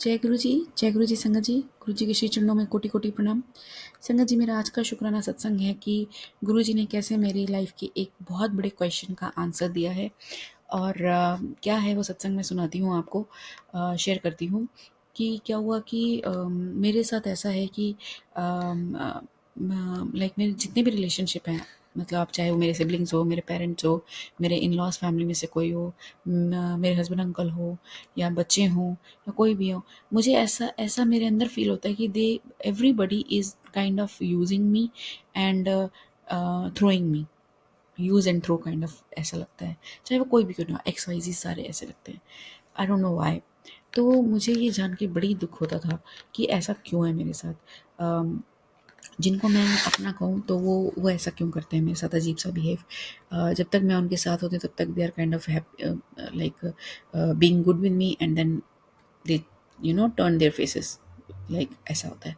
जय गुरु जी, जय गुरु जी संगत जी। गुरु जी के श्री चरणों में कोटि कोटि प्रणाम। संगत जी, मेरा आज का शुक्राना सत्संग है कि गुरु जी ने कैसे मेरी लाइफ के एक बहुत बड़े क्वेश्चन का आंसर दिया है। और क्या है वो सत्संग में सुनाती हूँ आपको, शेयर करती हूँ कि क्या हुआ कि मेरे साथ ऐसा है कि लाइक मेरे जितने भी रिलेशनशिप हैं, मतलब आप चाहे वो मेरे सिबलिंग्स हो, मेरे पेरेंट्स हो, मेरे इन लॉज फैमिली में से कोई हो, मेरे हस्बैंड अंकल हो या बच्चे हों या कोई भी हो, मुझे ऐसा ऐसा मेरे अंदर फील होता है कि they everybody is kind of using me and throwing me, use and throw kind of ऐसा लगता है। चाहे वो कोई भी क्यों ना, एक्स वाई जी सारे ऐसे लगते हैं। I don't know why. तो मुझे ये जान के बड़ी दुख होता था कि ऐसा क्यों है मेरे साथ। जिनको मैं अपना कहूँ तो वो ऐसा क्यों करते हैं मेरे साथ, अजीब सा बिहेव। जब तक मैं उनके साथ होती हूँ तब तक they are kind of like being good with me and then they turn their faces, like ऐसा होता है,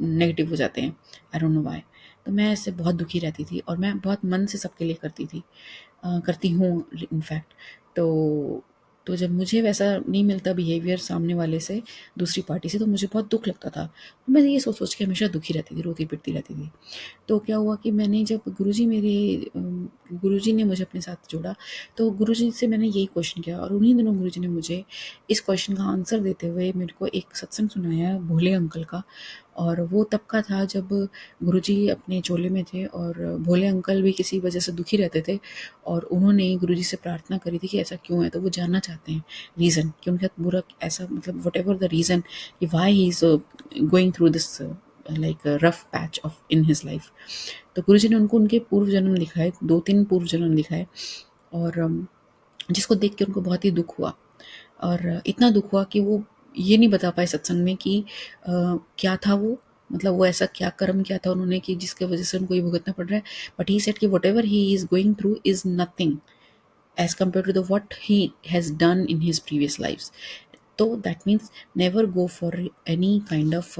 नेगेटिव हो जाते हैं। I don't know why. तो मैं इससे बहुत दुखी रहती थी और मैं बहुत मन से सबके लिए करती थी, करती हूँ इनफैक्ट। तो जब मुझे वैसा नहीं मिलता बिहेवियर सामने वाले से, दूसरी पार्टी से, तो मुझे बहुत दुख लगता था। मैं ये सोच सोच के हमेशा दुखी रहती थी, रोती पिटती रहती थी। तो क्या हुआ कि मैंने जब गुरुजी ने मुझे अपने साथ जोड़ा, तो गुरुजी से मैंने यही क्वेश्चन किया और उन्हीं दिनों गुरुजी ने मुझे इस क्वेश्चन का आंसर देते हुए मेरे को एक सत्संग सुनाया भोले अंकल का। और वो तब का था जब गुरुजी अपने चोले में थे और भोले अंकल भी किसी वजह से दुखी रहते थे और उन्होंने गुरुजी से प्रार्थना करी थी कि ऐसा क्यों है। तो वो जानना चाहते हैं रीज़न कि उनके साथ बुरा ऐसा, मतलब वट एवर द रीज़न कि why he is going through this like rough patch of in his life. तो गुरुजी ने उनको उनके पूर्व जन्म दिखाए, 2-3 पूर्व जन्म दिखाए, और जिसको देख के उनको बहुत ही दुख हुआ। और इतना दुख हुआ कि वो ये नहीं बता पाए सत्संग में कि क्या था वो, मतलब वो ऐसा क्या कर्म किया था उन्होंने कि जिसके वजह से उनको ये भुगतना पड़ रहा है। बट ही सेड कि what ever he is going through is nothing as compared to the what he has done in his previous lives. So that means never go for any kind of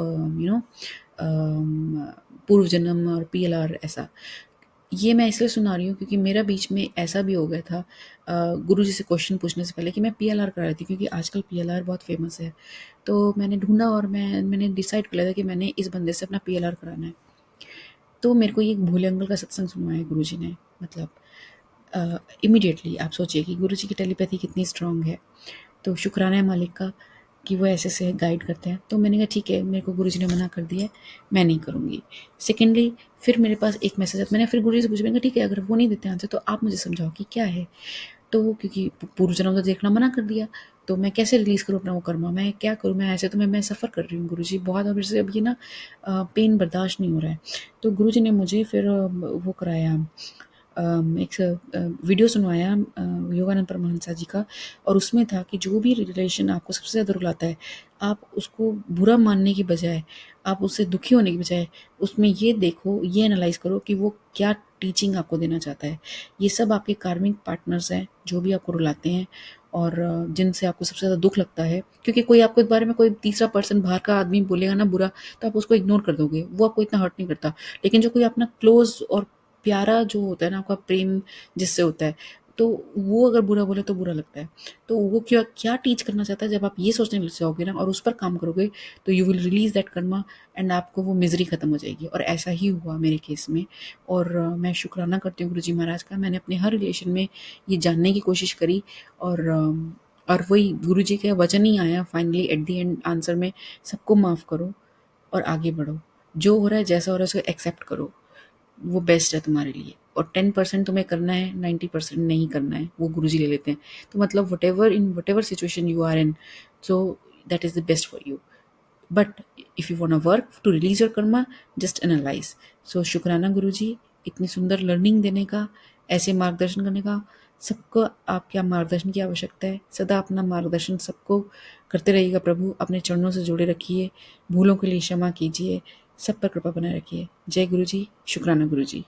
पूर्व जन्म और PLR ऐसा। ये मैं इसलिए सुना रही हूँ क्योंकि मेरा बीच में ऐसा भी हो गया था, गुरु जी से क्वेश्चन पूछने से पहले, कि मैं PLR करा रही थी क्योंकि आजकल PLR बहुत फेमस है। तो मैंने ढूंढा और मैंने डिसाइड कर लिया था कि मैंने इस बंदे से अपना PLR कराना है। तो मेरे को ये भोले अंकल का सत्संग सुनवाया गुरु जी ने। मतलब इमीडिएटली आप सोचिए कि गुरु जी की टेलीपैथी कितनी स्ट्रांग है। तो शुक्राना है मालिक का कि वो ऐसे से गाइड करते हैं। तो मैंने कहा ठीक है, मेरे को गुरु जी ने मना कर दिया है, मैं नहीं करूँगी। सेकेंडली फिर मेरे पास एक मैसेज आता, मैंने फिर गुरु जी से पूछा, मैंने कहा ठीक है, अगर वो नहीं देते आंसर तो आप मुझे समझाओ कि क्या है। तो क्योंकि पूर्व जन्म तो देखना मना कर दिया, तो मैं कैसे रिलीज़ करूँ अपना वो कर्मा, मैं क्या करूँ, मैं ऐसे तो मैं सफ़र कर रही हूँ गुरु जी बहुत, और मेरे से अब ये ना पेन बर्दाश्त नहीं हो रहा है। तो गुरु जी ने मुझे फिर वो कराया, एक वीडियो सुनवाया योगानंद परमहंसा जी का। और उसमें था कि जो भी रिलेशन आपको सबसे ज़्यादा रुलाता है, आप उसको बुरा मानने की बजाय, आप उससे दुखी होने की बजाय, उसमें ये देखो, ये एनालाइज करो कि वो क्या टीचिंग आपको देना चाहता है। ये सब आपके कार्मिक पार्टनर्स हैं जो भी आपको रुलाते हैं और जिनसे आपको सबसे ज़्यादा दुख लगता है। क्योंकि कोई आपको इस बारे में कोई तीसरा पर्सन बाहर का आदमी बोलेगा ना बुरा, तो आप उसको इग्नोर कर दोगे, वो आपको इतना हर्ट नहीं करता। लेकिन जो कोई अपना क्लोज और प्यारा जो होता है ना, आपका प्रेम जिससे होता है, तो वो अगर बुरा बोले तो बुरा लगता है। तो वो क्या क्या टीच करना चाहता है, जब आप ये सोचने लग जाओगे ना और उस पर काम करोगे, तो you will release that Karma and आपको वो मिजरी खत्म हो जाएगी। और ऐसा ही हुआ मेरे केस में। और मैं शुक्राना करती हूँ गुरु जी महाराज का। मैंने अपने हर रिलेशन में ये जानने की कोशिश करी और वही गुरु जी का वचन ही आया finally at the end answer में, सबको माफ़ करो और आगे बढ़ो। जो हो रहा है, जैसा हो रहा है, उसको एक्सेप्ट करो, वो बेस्ट है तुम्हारे लिए। और 10% तुम्हें करना है, 90% नहीं करना है, वो गुरुजी ले लेते हैं। तो मतलब whatever situation you are in, so that is the best for you. But if you want work to release your karma, just analyse. So शुक्राना गुरुजी, इतनी सुंदर लर्निंग देने का, ऐसे मार्गदर्शन करने का। सबको आपके मार्गदर्शन की आवश्यकता है। सदा अपना मार्गदर्शन सबको करते रहिएगा प्रभु, अपने चरणों से जोड़े रखिए, भूलों के लिए क्षमा कीजिए, सब पर कृपा बनाए रखिए। जय गुरु जी, शुक्राना गुरु जी।